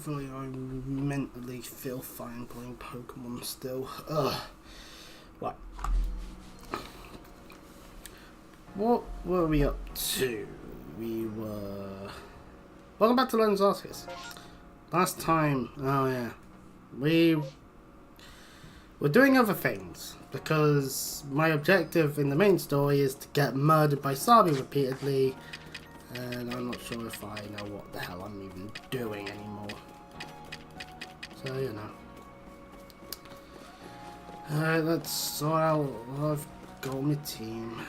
Hopefully I mentally feel fine playing Pokemon still. Ugh. Right. What were we up to? We were... Welcome back to Lens Artist. Last time... Oh yeah. We were doing other things. Because my objective in the main story is to get murdered by Sabi repeatedly. And I'm not sure if I know what the hell I'm even doing anymore. So, you know. Alright, let's sort out what I've got on my team.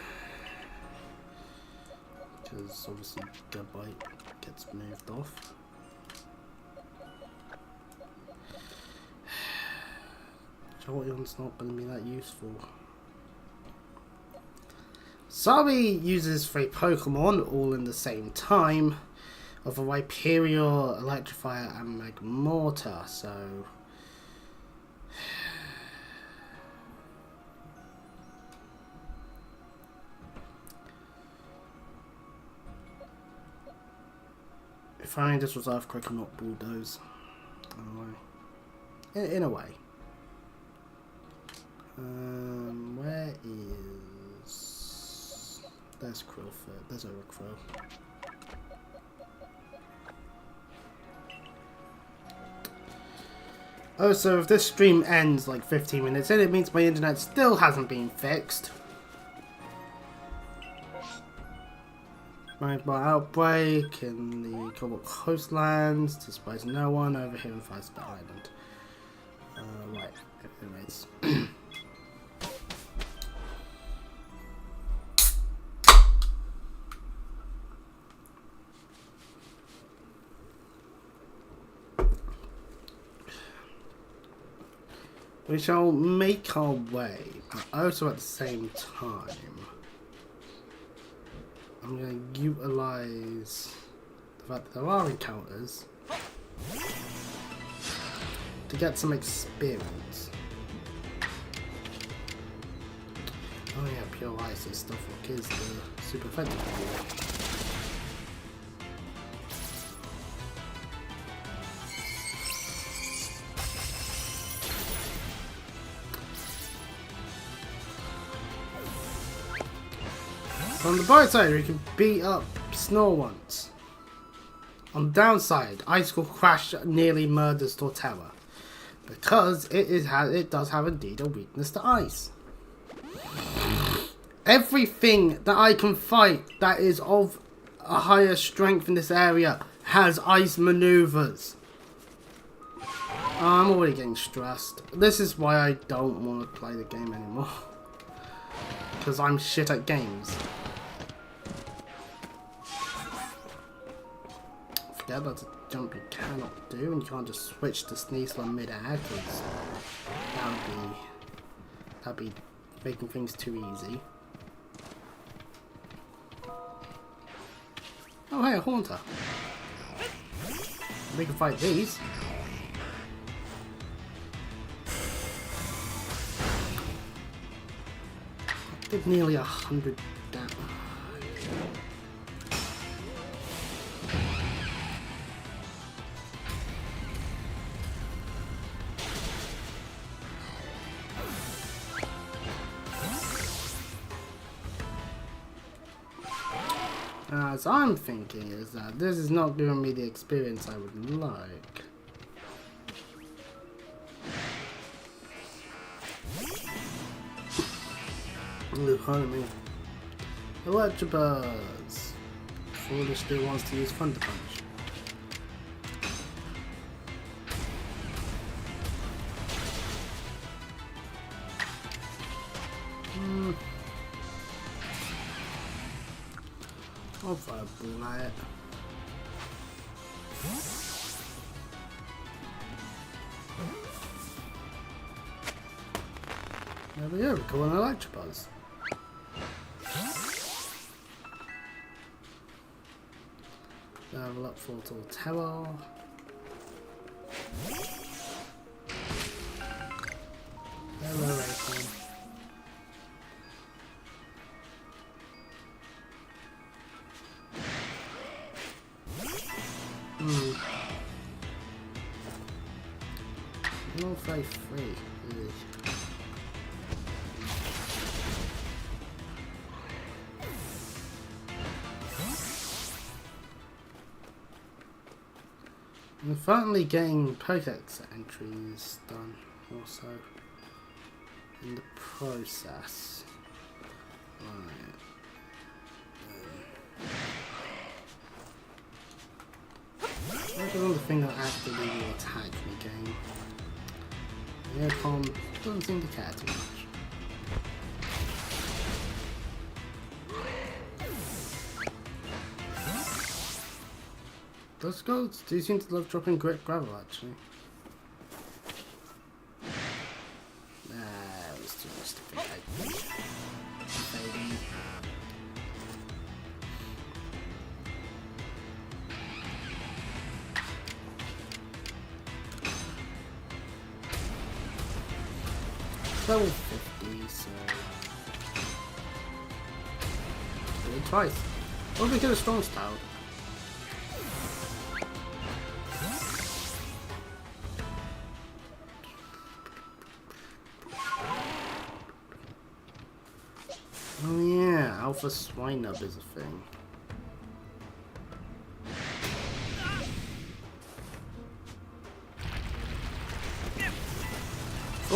Because obviously Goodbite gets moved off. Jolteon's not going to be that useful. Sabi uses 3 Pokemon all in the same time of a Rhyperior, Electrifier and Magmortar, so... If only this was Earthquake and not Bulldoze. In a way. Where is... There's Krillfoot. There's Overcrow. Oh, so if this stream ends like 15 minutes in, it means my internet still hasn't been fixed. Managed by Outbreak in the Cobalt Coastlands, despite no one over here in Firestar Island. Right, anyways. We shall make our way, but also at the same time, I'm going to utilise the fact that there are encounters to get some experience. Oh yeah, Pure Ice and stuff like is the super effective one. On the bright side, we can beat up Snore once. On the downside, Icicle Crash nearly murders Torterra, because it does have indeed a weakness to ice. Everything that I can fight that is of a higher strength in this area has ice maneuvers. I'm already getting stressed. This is why I don't want to play the game anymore. Because I'm shit at games. Forget about the jump you cannot do, and you can't just switch to Sneasel mid-air, because that'd be making things too easy. Oh hey, a Haunter. We can fight these. I did nearly 100 damage. As I'm thinking is that this is not giving me the experience I would like. Ooh, pardon me. Electabuzz foolishly wants to use Thunder Punch. I'll fireball at it. There we go, we call an Electabuzz. Level up for Torterra. Hello, Raycon. level 33. Ugh. I'm finally getting Pokedex entries done also in the process. Right. That's another thing that actively will attack the game. Aircom doesn't seem to care too much. Those goats do seem to love dropping great gravel actually. It was too much to think. Baby. Level 50, so do it twice. Or we get a strong style. Oh yeah, Alpha Swinub is a thing.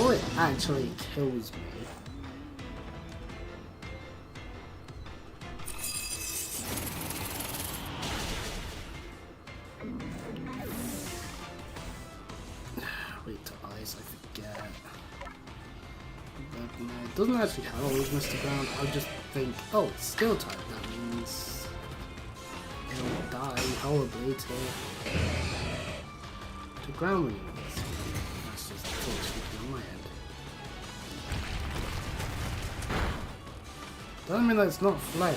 Oh, it actually kills me. Wait to ice, I forget. But no, it doesn't actually have all these Mr. Ground. I just think, oh, it's steel type. That means it'll die horribly to ground when you do this. That's just thought speaking on my head. Doesn't mean that it's not flail.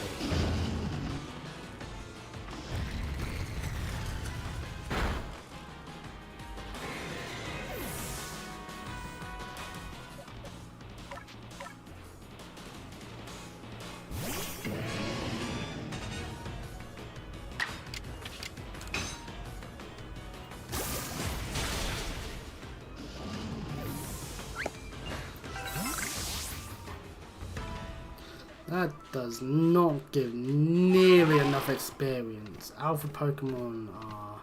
That does not give nearly enough experience. Alpha Pokemon are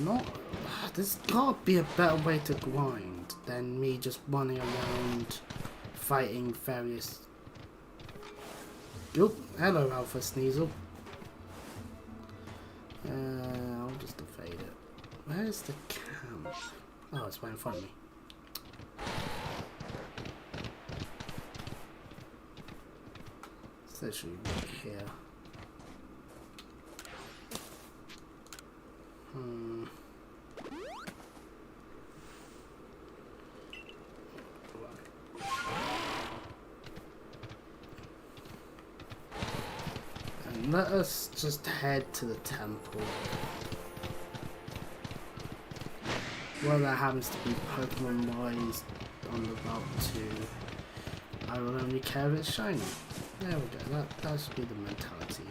not... There's gotta be a better way to grind than me just running around fighting various... Oop, hello Alpha Sneasel. I'll just evade it. Where's the camp? Oh, it's right in front of me. It's literally right here. And let us just head to the temple. Whether that happens to be Pokemon wise on the route to, I will only care if it's shiny. There we go, that should be the mentality.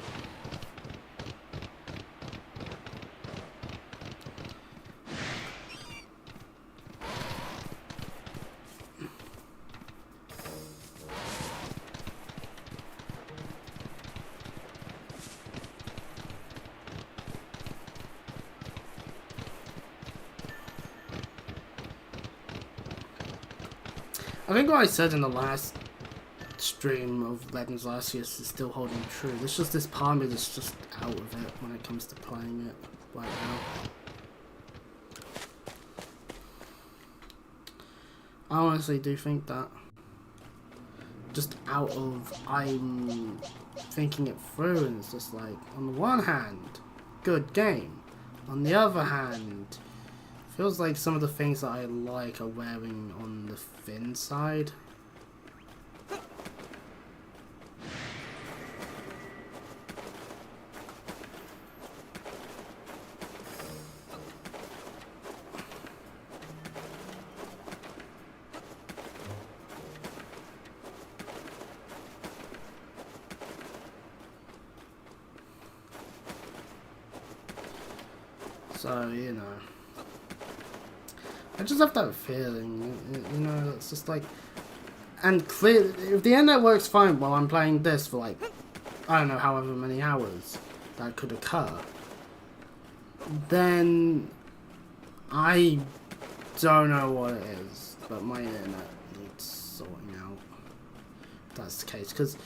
I think what I said in the last stream of Legends Arceus is still holding true. There's just this part of me that's just out of it when it comes to playing it right now. I honestly do think that. Just out of, I'm thinking it through and it's just like, on the one hand, good game. On the other hand, feels like some of the things that I like are wearing on the thin side. So, you know. I just have that feeling, you know, it's just like, and clear, if the internet works fine while I'm playing this for like, I don't know, however many hours that could occur, then I don't know what it is, but my internet needs sorting out. If that's the case, because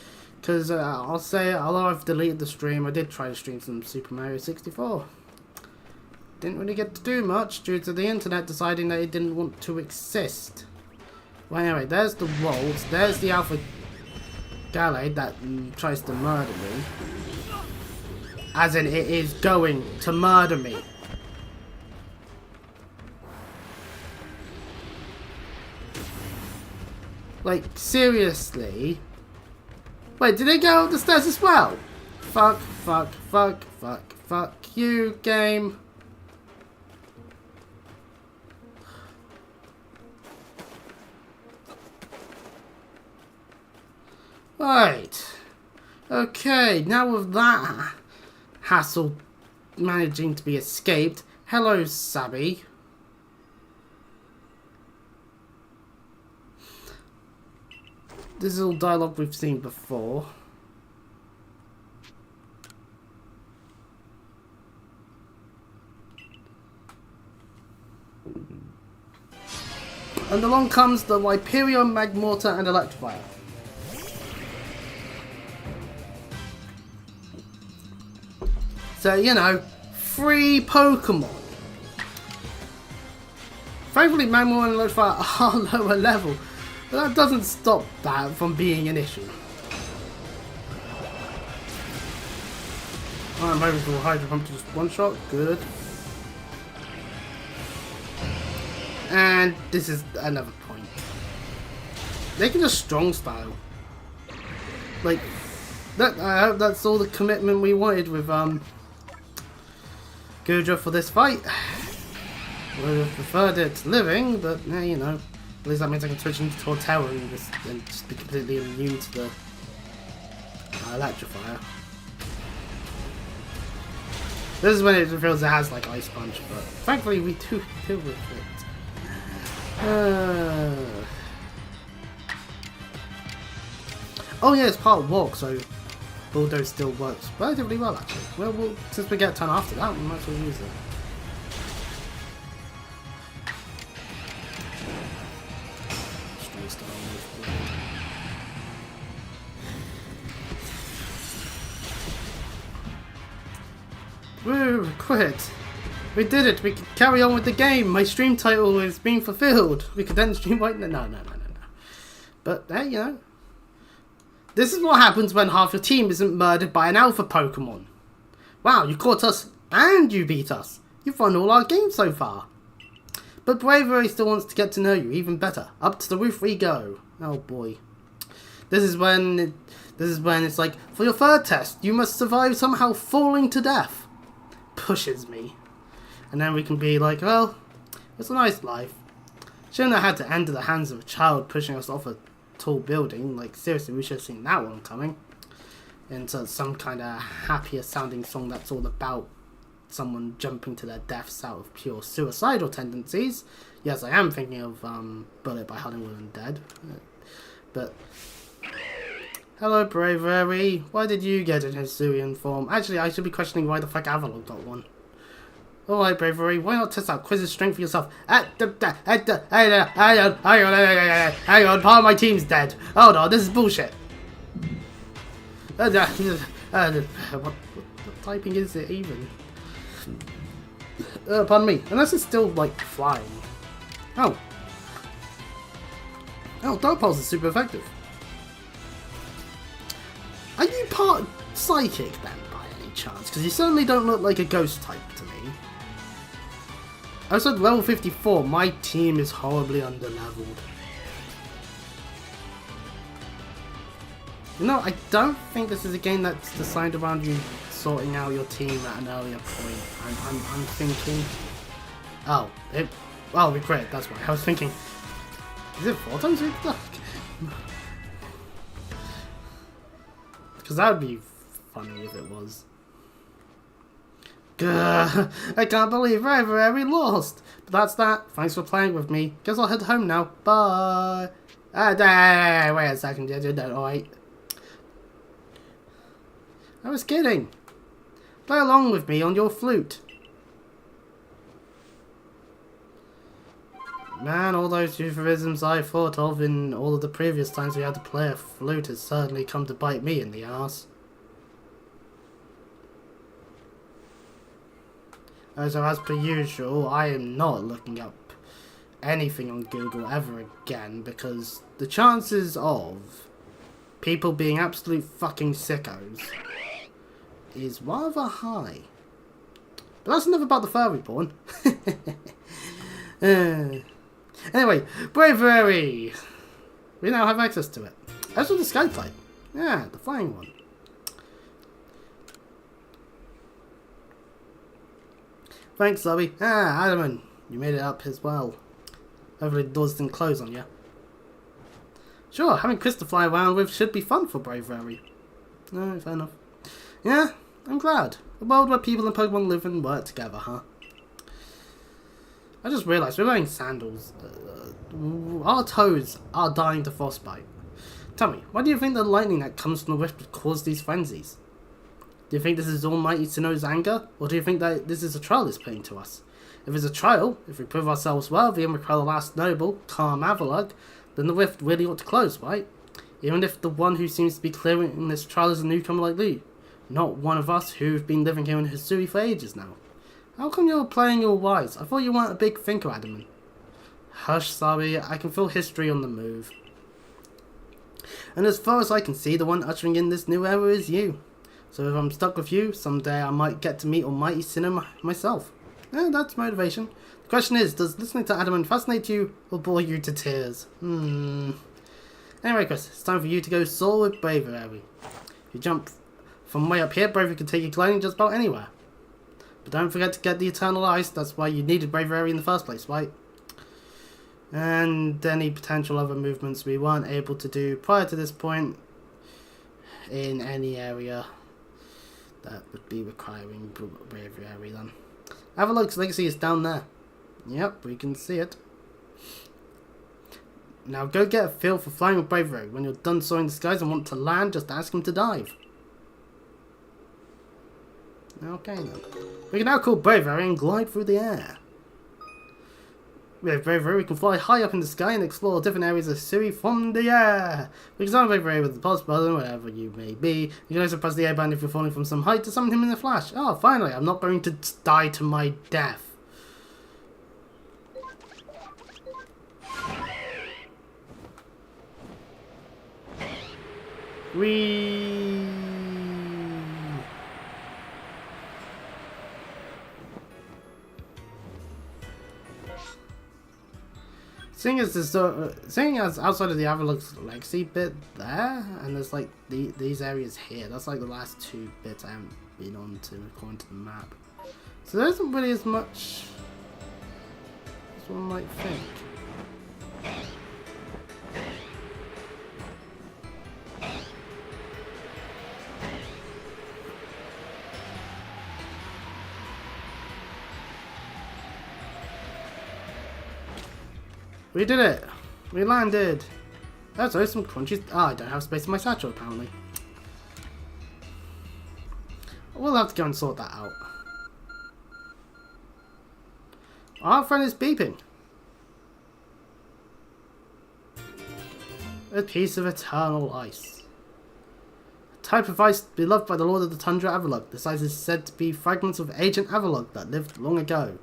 I'll say, although I've deleted the stream, I did try to stream some Super Mario 64. Didn't really get to do much due to the internet deciding that it didn't want to exist. Well, anyway, there's the Waltz, there's the Alpha Gallade that tries to murder me. As in, it is going to murder me. Like, seriously? Wait, did they go up the stairs as well? Fuck, fuck, fuck, fuck, fuck you, game. Right. Okay, now with that hassle managing to be escaped, hello, Sabi. This is all dialogue we've seen before. And along comes the Hyperion, Magmortar, and Electrifier. So, you know, free Pokemon. Thankfully, Magmar and Electrifier are lower level, but that doesn't stop that from being an issue. I'm hoping for Hydro Pump to just one shot. Good. And this is another point. They can just strong style. Like, that, I hope that's all the commitment we wanted with Gudra for this fight. Would have preferred it living, but yeah, you know, at least that means I can switch into Torterra and just be completely immune to the Electrifier. This is when it feels it has like Ice Punch, but thankfully we do deal with it. Oh yeah, it's part Walk, so Bulldoze still works relatively well actually. Well, since we get a turn after that, we might as well use it. Woo, quit! We did it! We can carry on with the game! My stream title is being fulfilled! We could then stream right now. No. But, hey, you know. This is what happens when half your team isn't murdered by an alpha Pokemon. Wow, you caught us and you beat us. You've won all our games so far. But Bravery still wants to get to know you even better. Up to the roof we go. Oh boy. This is when it's like, for your third test, you must survive somehow falling to death. Pushes me. And then we can be like, well, it's a nice life. Shouldn't have had to end at the hands of a child pushing us off a tall building. Like, seriously, we should have seen that one coming. Into some kind of happier sounding song that's all about someone jumping to their deaths out of pure suicidal tendencies. Yes, I am thinking of Bullet by Hollywood and Dead. But hello, Bravery. Why did you get in Hisuian form? Actually, I should be questioning why the fuck Avalon got one. Alright, Bravery, why not test out Quiz's strength for yourself? Hang on, part of my team's dead. Hold on, this is bullshit. What typing is it even? Pardon me, unless it's still, like, flying. Oh, Dark Pulse is super effective. Are you part Psychic then, by any chance? Because you certainly don't look like a ghost type to me. I said level 54, my team is horribly underleveled. No, I don't think this is a game that's designed around you sorting out your team at an earlier point. I'm thinking... Oh, we crit, that's why. I was thinking... Is it 4 times? Because that would be funny if it was. Gah, I can't believe we lost. But that's that. Thanks for playing with me. Guess I'll head home now. Bye. Wait a second. You did that alright. I was kidding. Play along with me on your flute. Man, all those euphemisms I thought of in all of the previous times we had to play a flute has certainly come to bite me in the arse. So as per usual, I am not looking up anything on Google ever again because the chances of people being absolute fucking sickos is rather high. But that's enough about the furry porn. Anyway, Bravery! We now have access to it. As with the Skyflight. Yeah, the flying one. Thanks, Sabi. Adamant, you made it up as well. Hopefully the doors didn't close on you. Sure, having Chris to fly around with should be fun for Bravery. No, fair enough. Yeah, I'm glad. A world where people and Pokemon live and work together, huh? I just realised we're wearing sandals. Our toes are dying to frostbite. Tell me, why do you think the lightning that comes from the rift would cause these frenzies? Do you think this is Almighty Sinnoh's anger? Or do you think that this is a trial he's playing to us? If it's a trial, if we prove ourselves worthy and recall the last noble, calm Avalugg, then the rift really ought to close, right? Even if the one who seems to be clearing this trial is a newcomer like Lee. Not one of us who've been living here in Hisui for ages now. How come you're playing all wise? I thought you weren't a big thinker, Adamant. Hush, Sabi, I can feel history on the move. And as far as I can see, the one ushering in this new era is you. So if I'm stuck with you, someday I might get to meet Almighty Sinnoh myself. Yeah, that's motivation. The question is, does listening to Adamant fascinate you or bore you to tears? Anyway, Chris, it's time for you to go soar with Bravery. If you jump from way up here, Bravery can take you gliding just about anywhere. But don't forget to get the Eternal Ice, that's why you needed Bravery in the first place, right? And any potential other movements we weren't able to do prior to this point in any area that would be requiring Bravery then. Avalugg's legacy is down there. Yep, we can see it. Now go get a feel for flying with Bravery. When you're done soaring the skies and want to land, just ask him to dive. Okay then. We can now call Bravery and glide through the air. With Bravery, we can fly high up in the sky and explore different areas of Hisui from the air. We can summon Bravery with the pulse button, wherever you may be. You can also press the air button if you're falling from some height to summon him in a flash. Oh, finally, I'm not going to die to my death. Seeing as outside of the Avalugg's legacy bit there, and there's like these areas here, that's like the last two bits I haven't been on to according to the map. So there isn't really as much as one might think. We did it! We landed! That's always some crunchy. I don't have space in my satchel apparently. We'll have to go and sort that out. Our friend is beeping. A piece of eternal ice. A type of ice beloved by the Lord of the Tundra Avalugg. This ice is said to be fragments of ancient Avalugg that lived long ago.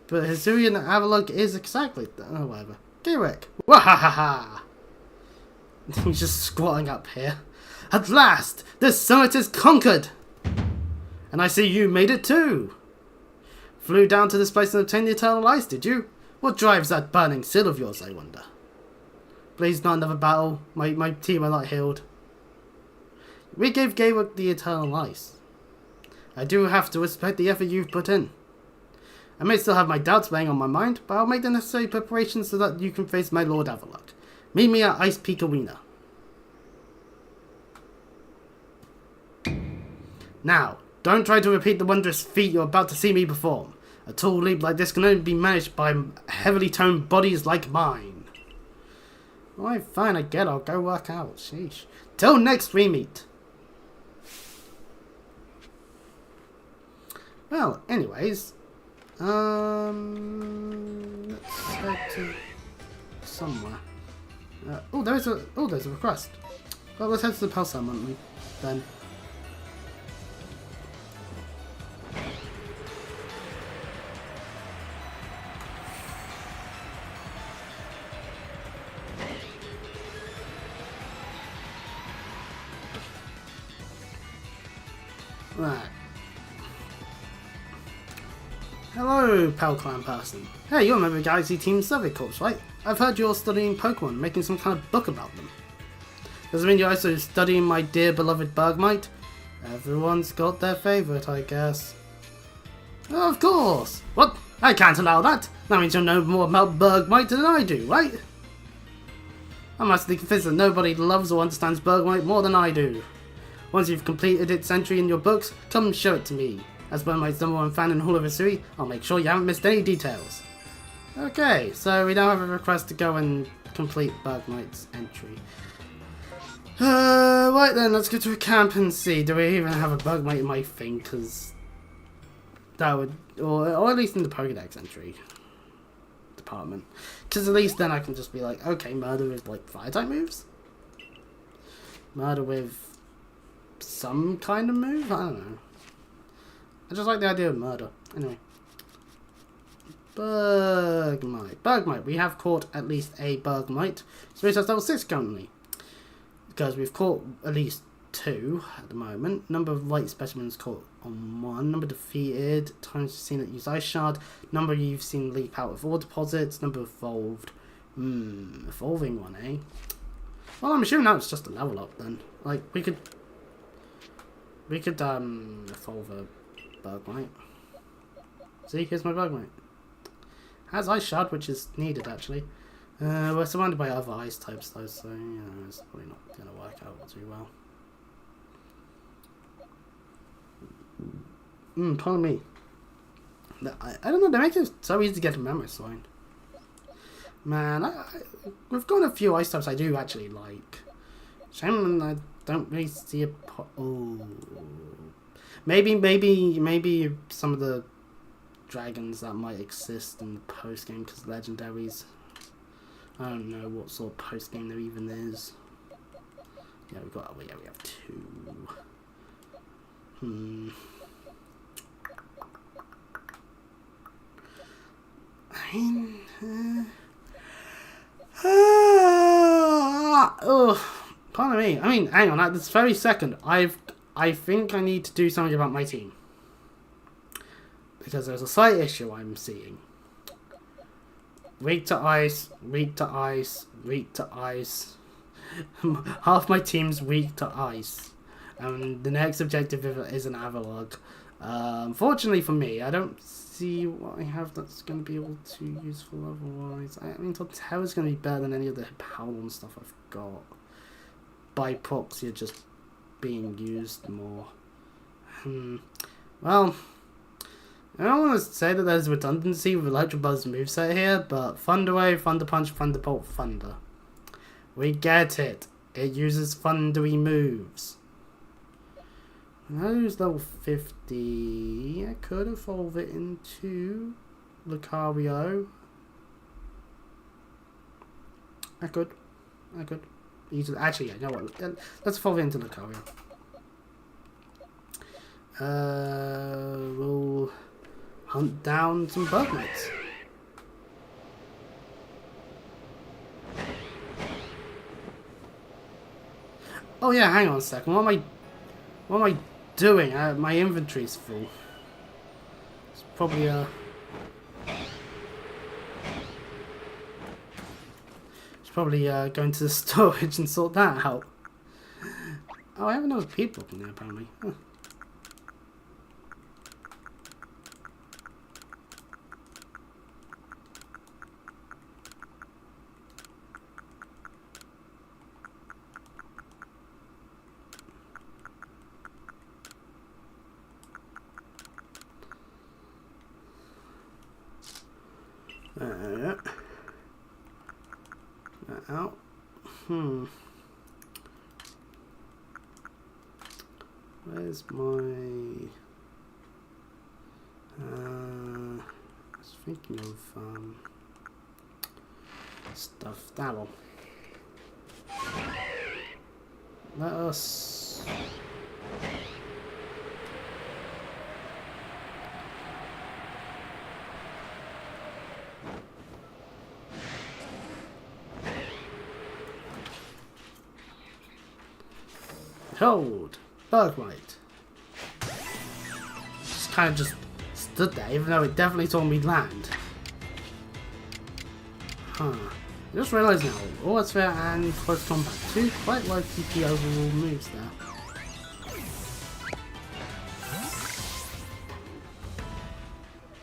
But Hisui and Avalugg is exactly... Oh, whatever. Garrick! Wahahaha! He's just squatting up here. At last! This summit is conquered! And I see you made it too! Flew down to this place and obtained the Eternal Ice, did you? What drives that burning seal of yours, I wonder? Please, not another battle. My team are not healed. We gave Garrick the Eternal Ice. I do have to respect the effort you've put in. I may still have my doubts weighing on my mind, but I'll make the necessary preparations so that you can face my Lord Avalugg. Meet me at Ice Peak Arena. Now, don't try to repeat the wondrous feat you're about to see me perform. A tall leap like this can only be managed by heavily toned bodies like mine. Alright, fine, I get it. I'll go work out. Sheesh. Till next we meet. Well, anyways. Let's head to somewhere. There's a request. Well, let's head to the Pal Ceremony then. Right. Hello, Pal Clan person. Hey, you're a member of Galaxy Team Survey Corps, right? I've heard you're studying Pokemon, making some kind of book about them. Does it mean you're also studying my dear beloved Bergmite? Everyone's got their favourite, I guess. Of course! What? I can't allow that! That means you'll know more about Bergmite than I do, right? I must confess that nobody loves or understands Bergmite more than I do. Once you've completed its entry in your books, come show it to me. As Bergmite's #1 fan in Hall of History, I'll make sure you haven't missed any details. Okay, so we now have a request to go and complete Bergmite's entry. Right then, let's go to a camp and see. Do we even have a Bergmite in my thing? Because that would, or at least in the Pokedex entry department. Because at least then I can just be like, okay, murder with like fire type moves? Murder with some kind of move? I don't know. I just like the idea of murder. Anyway. Bergmite. Bergmite. We have caught at least a Bergmite. So it's level 6 currently. Because we've caught at least 2 at the moment. Number of light specimens caught on 1. Number defeated. Times you've seen it use Ice Shard. Number you've seen leap out of ore deposits. Number evolved. Evolving one, eh? Well, I'm assuming that's just a level up then. Like, we could evolve a Bergmite. See, here's my Bergmite. Has Ice Shard, which is needed actually. We're surrounded by other ice types though, so you know, it's probably not going to work out too well. Pardon me. I don't know, they make it so easy to get a memory sign. Man, we've got a few ice types I do actually like. Shame I don't really see a Maybe some of the dragons that might exist in the post game because legendaries. I don't know what sort of post game there even is. Yeah, we have 2. I mean, pardon me. I mean, hang on. At this very second, I think I need to do something about my team. Because there's a slight issue I'm seeing. Weak to ice, weak to ice, weak to ice. Half my team's weak to ice. And the next objective is an Avalugg. Unfortunately for me, I don't see what I have that's going to be able to useful otherwise. I mean, Torterra's going to be better than any of the Howlon stuff I've got. By proxy, just being used more. Well, I don't want to say that there's redundancy with Electrobuzz's moveset here, but Thunder Wave, Thunder Punch, Thunderbolt, Thunder. We get it. It uses thundery moves. Who's level 50? I could evolve it into Lucario. I could. Easily. Actually, yeah, you know what? Let's evolve it into Lucario. We'll hunt down some Bergmites. Oh yeah, hang on a second. What am I doing? My inventory's full. It's probably going to the storage and sort that out. Oh, I have another people in there apparently. Huh. That out. Where's my... I was thinking of stuff. That one. Let us... Hold! Bergmite. Just kind of just stood there, even though it definitely told me land. Huh. I just realised now, all that's fair and close combat. Two quite low TP overall moves there.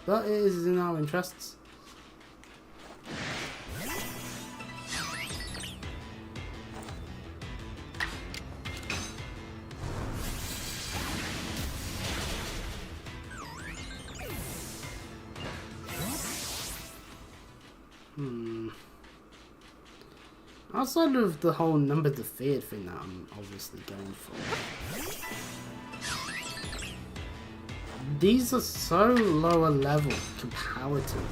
But it is in our interests. Outside of the whole number defeated thing that I'm obviously going for, these are so lower level comparatively.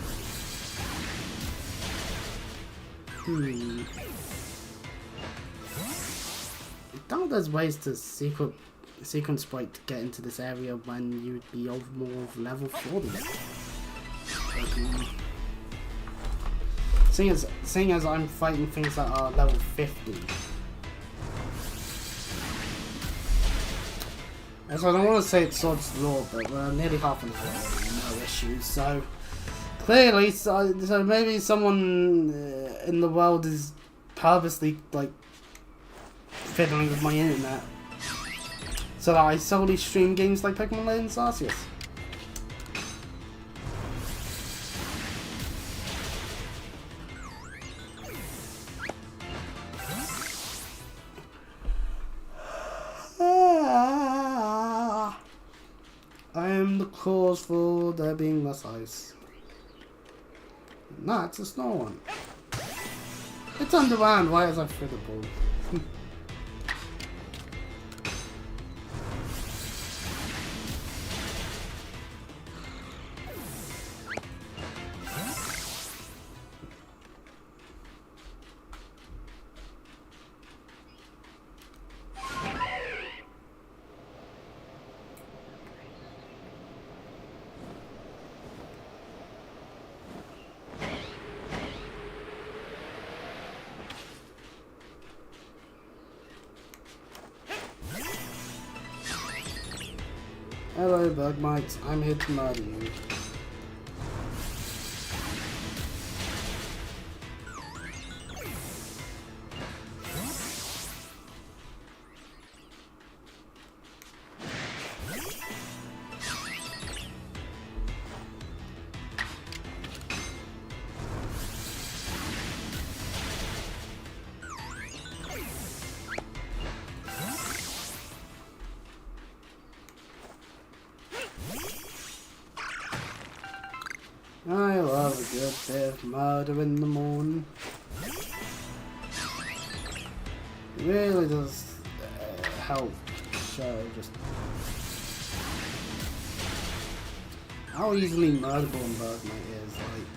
I doubt there's ways to sequence break to get into this area when you'd be over more of level 40. Seeing as I'm fighting things that are level 50. So I don't want to say it's Swords Law, but we're nearly half an hour, no issues. So clearly, so maybe someone in the world is purposely like fiddling with my internet so that I solely stream games like Pokemon Legends Arceus. I am the cause for there being less ice. Nah, it's a snow one. It's underground, why is I through the ball? Hello, Bugmites. I'm here to murder you. I love a good bit of murder in the morning. It really does help show just how easily murderable and Bergmite is. Like,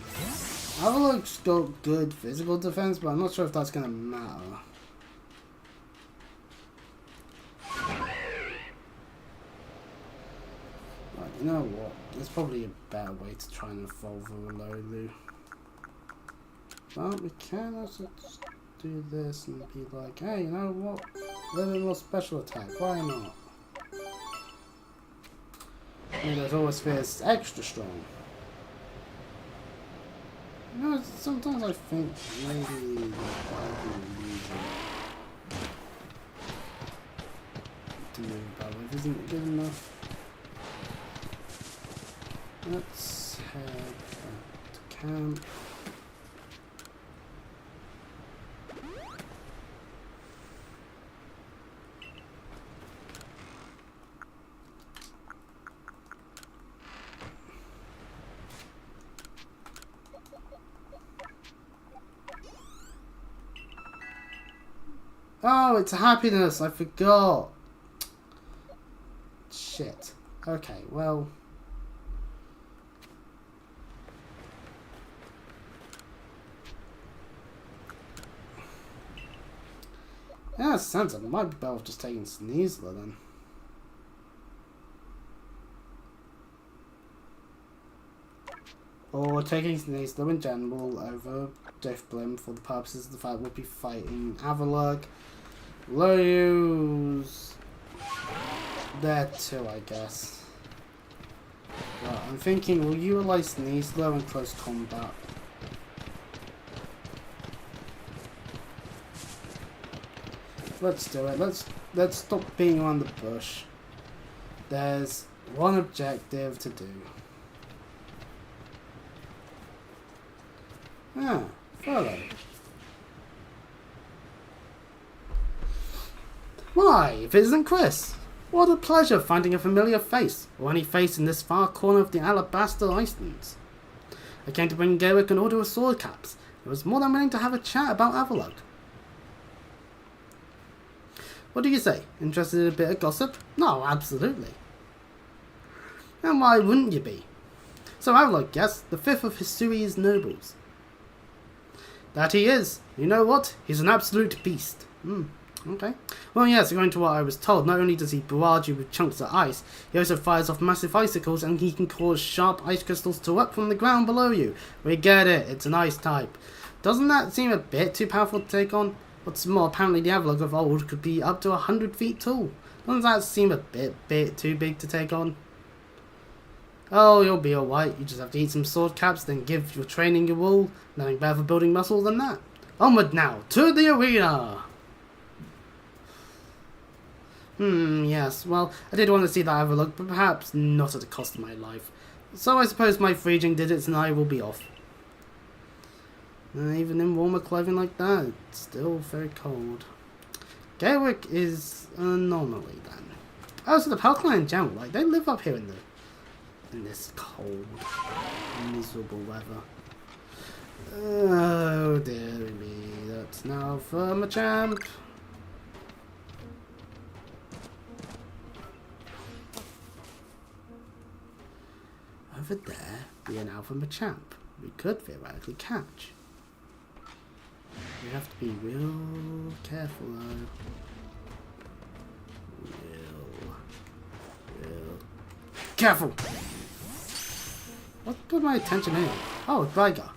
Avalok's got good physical defense, but I'm not sure if that's gonna matter. You know what? There's probably a better way to try and evolve a Lolu. But we can also just do this and be like, hey, you know what? A little bit more special attack, why not? I mean, there's always feels extra strong. You know, sometimes I think maybe to move by way isn't good enough. Let's head back to camp. Oh, it's happiness. I forgot. Shit. Okay, well. Yeah, it sounds like it might be better off just taking Sneasler then. Or taking Sneasler in general over Driftblim for the purposes of the fact we'll be fighting Avalugg. Lose there too, I guess. But I'm thinking we'll utilize Sneasler in close combat. Let's do it. Let's stop being around the bush. There's one objective to do. Ah, follow. Why, if it isn't Chris? What a pleasure finding a familiar face, or any face in this far corner of the Alabaster Icelands. I came to bring Gaelic an order of sword caps. I was more than willing to have a chat about Avalugg. What do you say? Interested in a bit of gossip? No, absolutely. And why wouldn't you be? So Avalugg, yes, the fifth of Hisui's nobles. That he is. You know what? He's an absolute beast. Okay. Well, yes, according to what I was told, not only does he barrage you with chunks of ice, he also fires off massive icicles and he can cause sharp ice crystals to erupt from the ground below you. We get it. It's an ice type. Doesn't that seem a bit too powerful to take on? What's more, apparently the Avalugg of old could be up to 100 feet tall. Doesn't that seem a bit too big to take on? Oh, you'll be alright. You just have to eat some sword caps, then give your training your all. Nothing better for building muscle than that. Onward now, to the arena! Yes. Well, I did want to see that Avalugg, but perhaps not at the cost of my life. So I suppose my freezing did it and I will be off. Even in warmer clothing like that, it's still very cold. Gaelic is an anomaly then. Oh, so the Pelkline in general, like, they live up here in this cold, miserable weather. Oh dear me, that's now for Machamp. Over there, be an Alpha Machamp. We could theoretically catch. We have to be real careful though. Real careful! What got my attention here? Oh, Viger.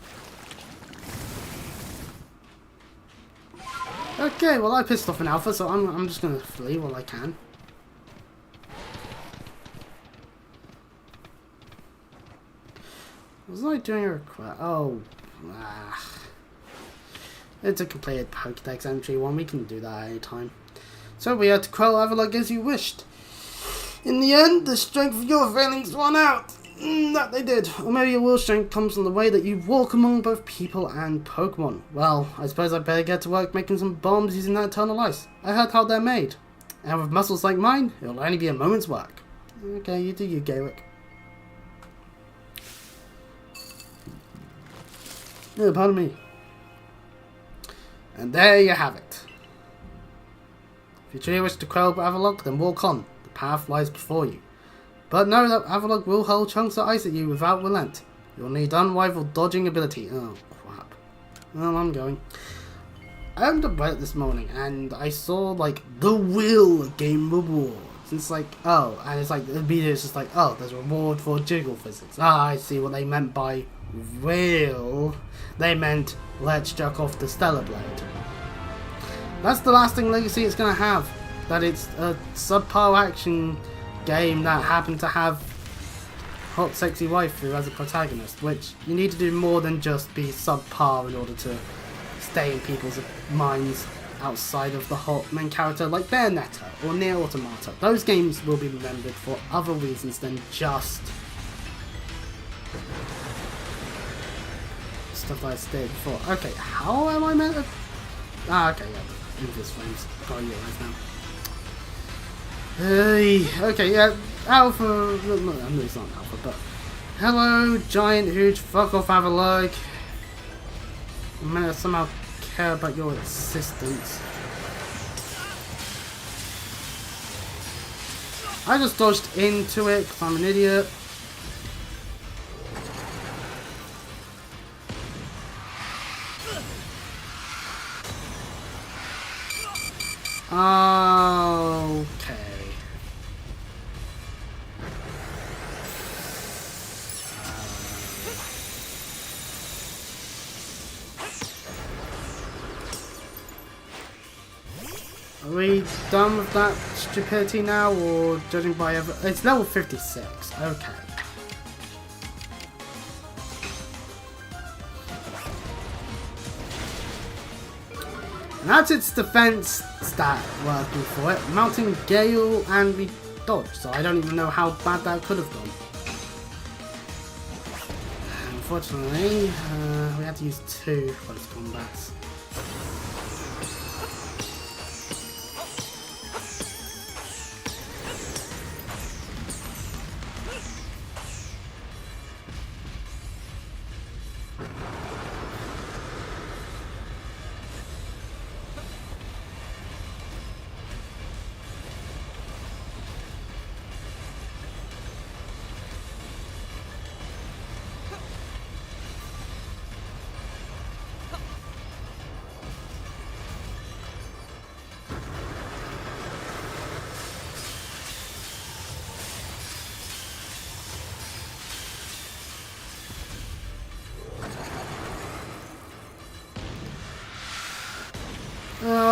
Okay, well I pissed off an Alpha, so I'm just gonna flee while I can. Was I doing a request? Oh, it's a completed Pokédex entry one. We can do that at any time. So we had to quell Avalugg as you wished. In the end, the strength of your failings won out. That they did. Or maybe your will strength comes from the way that you walk among both people and Pokemon. Well, I suppose I better get to work making some bombs using that eternal ice. I heard how they're made. And with muscles like mine, it'll only be a moment's work. Okay, you do you, Gaelic. Yeah, pardon me. And there you have it. If you truly wish to quell Avalugg, then walk on. The path lies before you. But know that Avalugg will hurl chunks of ice at you without relent. You'll need unrivaled dodging ability. Oh, crap. Well, I'm going. I opened up Reddit this morning and I saw, like, the Will game rewards. It's like, oh, and it's like, the video is just like, oh, there's a reward for jiggle physics. Ah, I see what they meant by will. They meant, let's jerk off the Stellar Blade. That's the lasting legacy it's going to have. That it's a subpar action game that happened to have hot sexy waifu as a protagonist, which you need to do more than just be subpar in order to stay in people's minds outside of the hot main character like Bayonetta or Nier Automata. Those games will be remembered for other reasons than just stuff that I stated before. Okay, how am I meant to... Ah, okay, yeah, English frames. Got you guys now. Hey, okay, yeah, Alpha... No, it's not Alpha, but... Hello, giant, huge, fuck off Avalugg. I'm gonna somehow care about your existence. I just dodged into it because I'm an idiot. Okay. Are we done with that stupidity now, or judging by it's level 56. Okay. And that's its defense stat working for it. Mounting Gale and we dodge, so I don't even know how bad that could have gone. Unfortunately, we had to use 2 close combats.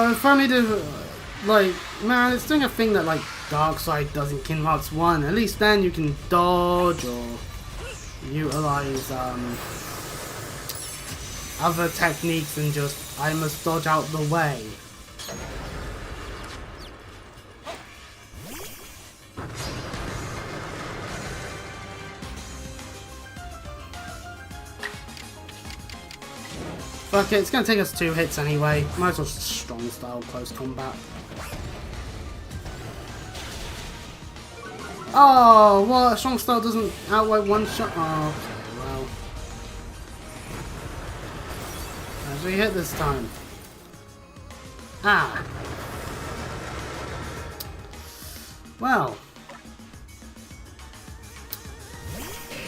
If only to, like, man, it's doing a thing that, like, Darkseid does in Kingdom Hearts 1. At least then you can dodge or utilize, other techniques than just, I must dodge out the way. Fuck it, it's gonna take us 2 hits anyway. Might as well strong style close combat. Oh, what? Strong style doesn't outweigh 1 shot? Oh, okay, well. Actually hit this time. Ah. Well.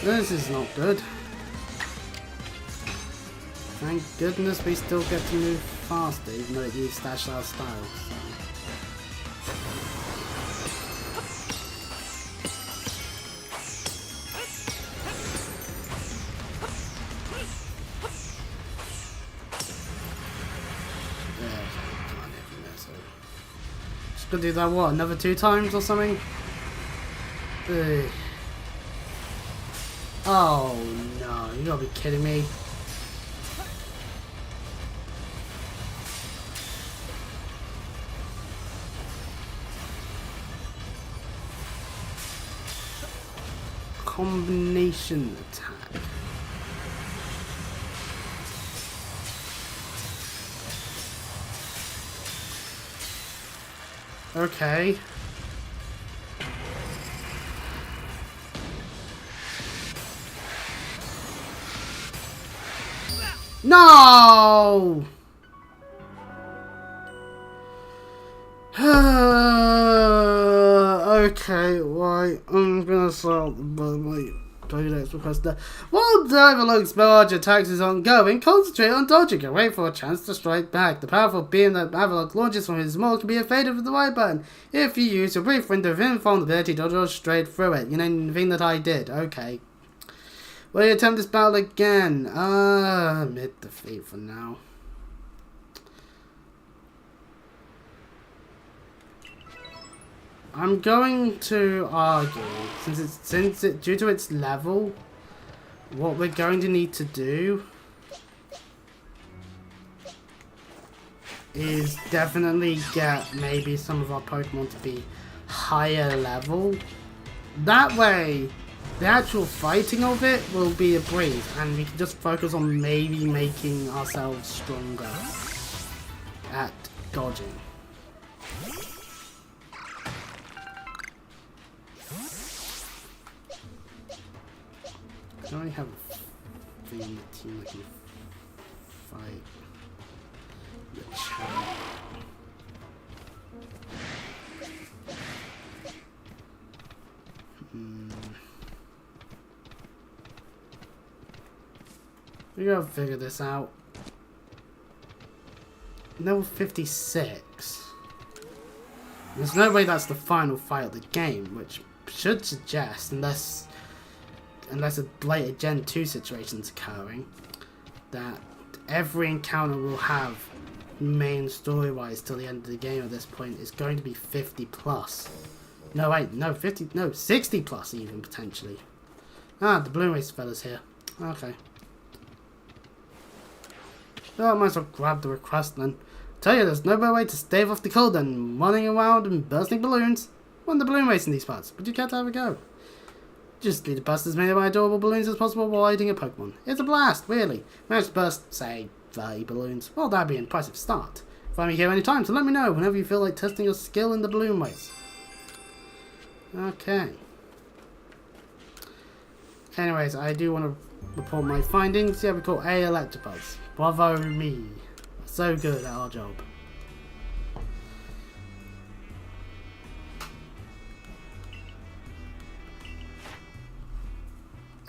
This is not good. Thank goodness we still get to move faster, even though it uses Stash our style. So. Yeah, can't hit from there, so. Just gonna do that, what, another 2 times or something? Ugh. Oh no, you gotta be kidding me. Combination attack. Okay. No! Okay, right, I'm gonna start my next request there. While Diverlogue's barrage attacks is ongoing, concentrate on dodging and wait for a chance to strike back. The powerful beam that Diverlogue launches from his maul can be evaded with the right button. If you use a brief window of invulnerability to dodge straight through it. You know the thing that I did. Okay. Will you attempt this battle again? Admit defeat for now. I'm going to argue, since it due to its level, what we're going to need to do is definitely get maybe some of our Pokemon to be higher level. That way, the actual fighting of it will be a breeze, and we can just focus on maybe making ourselves stronger at dodging. I don't really have a thing in the team that can fight the chat. We gotta figure this out. Level 56. There's no way that's the final fight of the game, which should suggest, unless a later Gen 2 situation's occurring, that every encounter we'll have main story-wise till the end of the game at this point is going to be 50 plus. No wait, no 50, no 60 plus even potentially. Ah, the Blue Race fella's here. Okay. Well, I might as well grab the request then. Tell you, there's no better way to stave off the cold than running around and bursting balloons. Run the balloon race in these parts, but you can't have a go. Just need to burst as many of my adorable balloons as possible while riding a Pokemon. It's a blast, really. Manage to burst, say, 30 balloons. Well, that'd be an impressive start. Find me here any time, so let me know whenever you feel like testing your skill in the balloon race. Okay. Anyways, I do want to report my findings. Yeah, we caught A Electabuzz. Bravo me. So good at our job.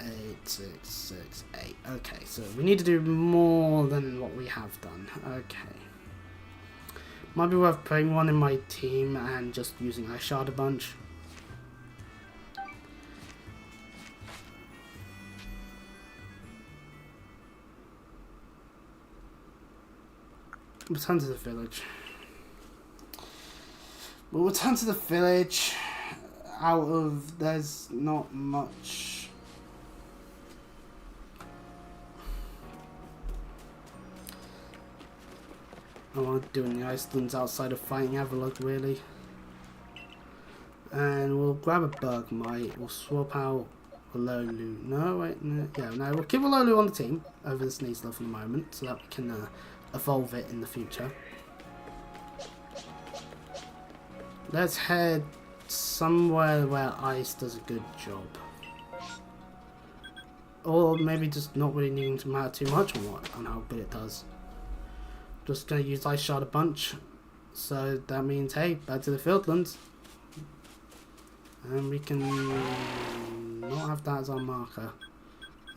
Eight, 6, 6, 8. Okay, so we need to do more than what we have done. Okay. Might be worth putting one in my team and just using Ice Shard a bunch. Return to the village. We'll return to the village. Out of, there's not much. I want to do in the Icelands outside of fighting Avalok, really. And we'll grab a Bergmite. We'll swap out Walolu. No, wait, no, yeah, no. We'll keep Walolu on the team over the Sneasler for the moment, so that we can evolve it in the future. Let's head somewhere where ice does a good job. Or maybe just not really needing to matter too much on how good it does. Just going to use Ice Shard a bunch. So that means, hey, back to the Fieldlands. And we can not have that as our marker.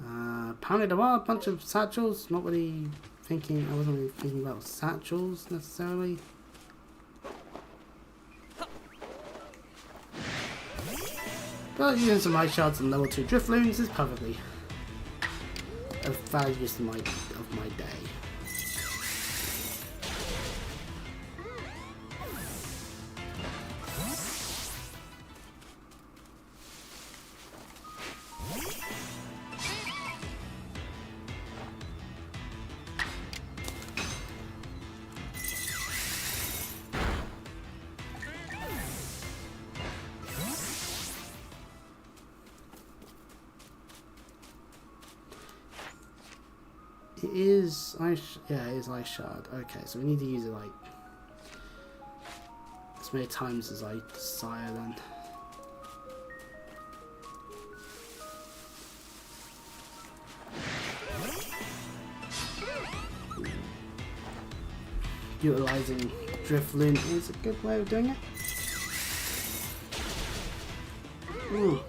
Apparently there are a bunch of satchels. Not really thinking, I wasn't really thinking about satchels necessarily. But using some Ice Shards and level 2 Drifloons is perfectly a valid use of my day. It is ice. Yeah, it is Ice Shard. Okay, so we need to use it like as many times as I desire then. Utilizing Drifloon is a good way of doing it. Ooh.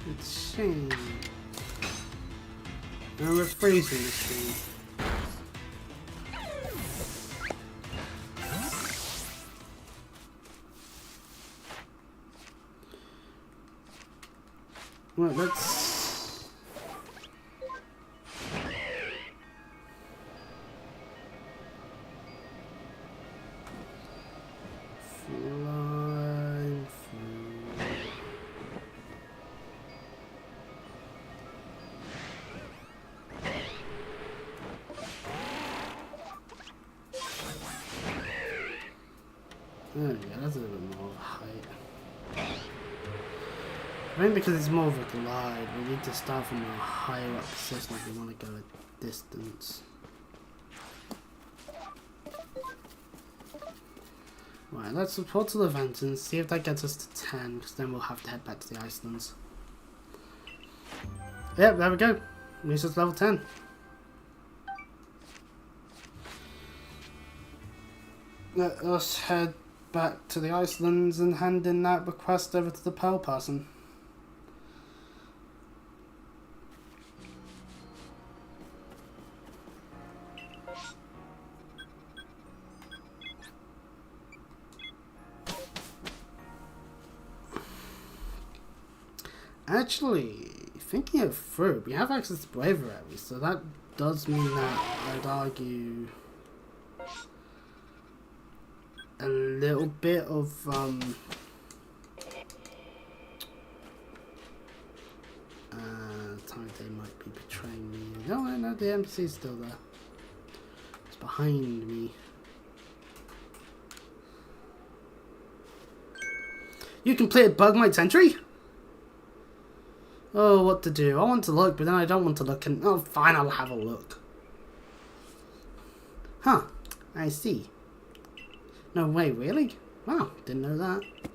It's a shame. Now we're freezing this thing. Right, let's... Oh yeah, that's a little bit more height. I think because it's more of a glide, we need to start from a higher up position if we want to go a distance. Right, let's report to the vent and see if that gets us to 10, because then we'll have to head back to the Icelands. Yep, there we go. Reached us level 10. Let us head back to the Icelands and hand in that request over to the Pearl person. Actually, thinking it through, we have access to bravery, so that does mean that I'd argue a little bit of time they might be betraying me. No, the NPC's still there. It's behind me. You completed Bugmite's entry? Oh, what to do? I want to look, but then I don't want to look, and oh, fine, I'll have a look. Huh, I see. No way, really? Wow, didn't know that. You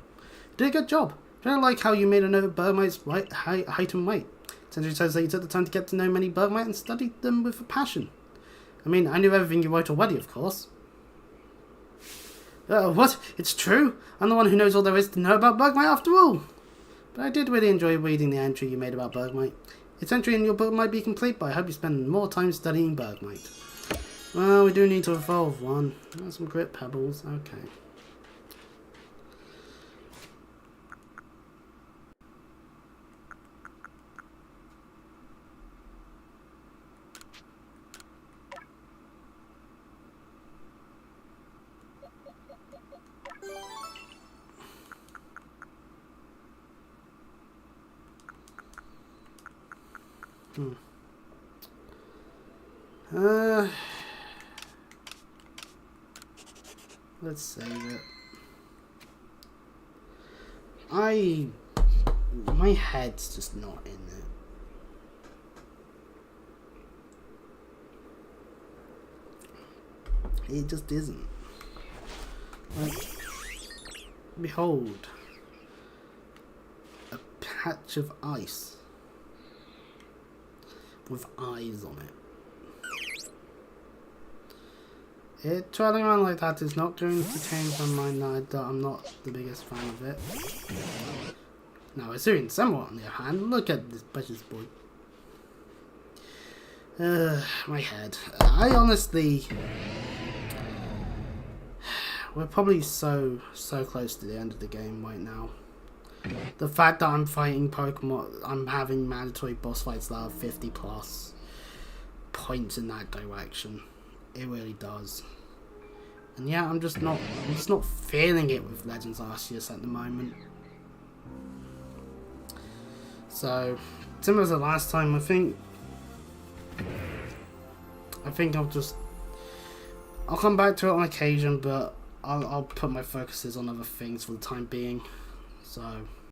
did a good job. I don't like how you made a note of Bergmite's height and weight. Sentry says that you took the time to get to know many Bergmite and studied them with a passion. I mean, I knew everything you wrote already, of course. What? It's true? I'm the one who knows all there is to know about Bergmite after all. But I did really enjoy reading the entry you made about Bergmite. Its entry in your book might be complete, but I hope you spend more time studying Bergmite. Well, we do need to evolve one. Got some grit pebbles. Okay. Let's save it. My head's just not in it. It just isn't. Like, behold, a patch of ice with eyes on it. Traveling around like that is not going to change my mind that I'm not the biggest fan of it. Now, Assyrian somewhat on the other hand, look at this precious boy. My head. I honestly... We're probably so close to the end of the game right now. The fact that I'm fighting Pokemon, I'm having mandatory boss fights that are 50 plus points in that direction. It really does. And yeah, I'm just not feeling it with Legends Arceus at the moment. So, similar to the last time, I think I'll come back to it on occasion, but I'll put my focuses on other things for the time being. So